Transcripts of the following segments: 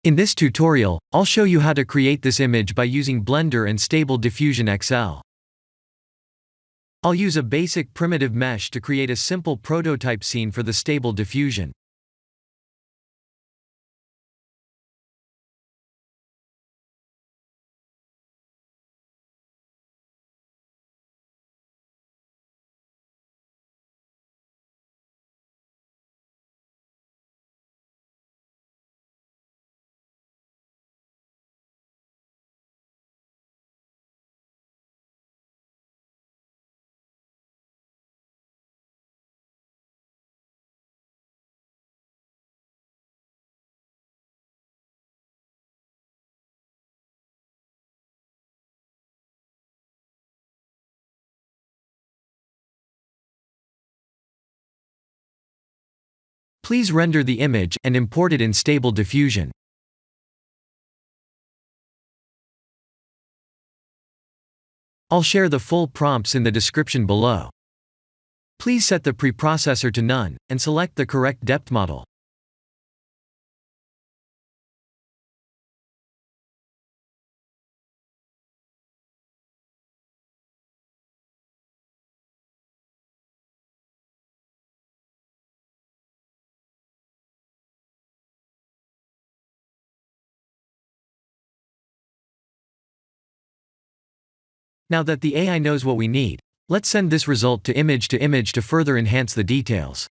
In this tutorial, I'll show you how to create this image by using Blender and Stable Diffusion XL. I'll use a basic primitive mesh to create a simple prototype scene for the Stable Diffusion. Please render the image and import it in Stable Diffusion. I'll share the full prompts in the description below. Please set the preprocessor to none, and select the correct depth model. Now that the AI knows what we need, let's send this result to image to further enhance the details.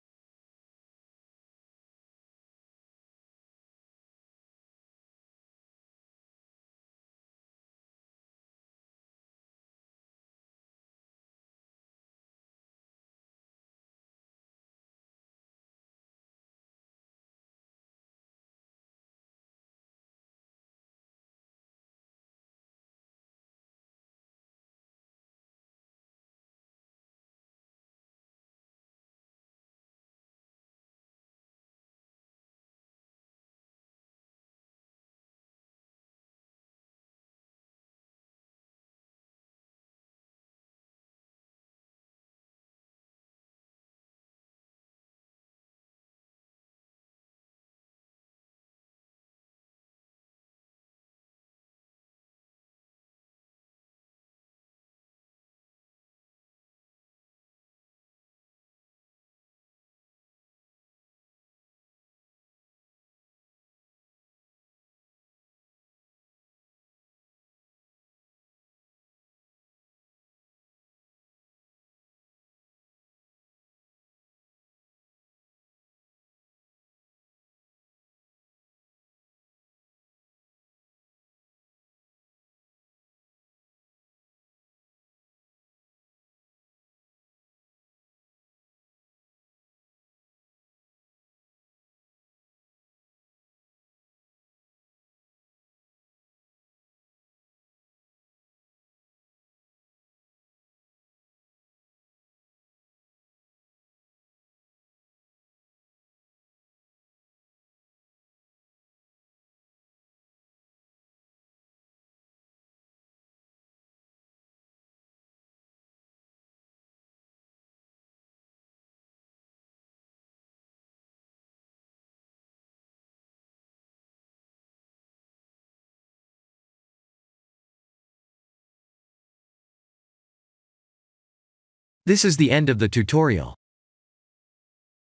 This is the end of the tutorial.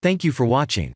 Thank you for watching.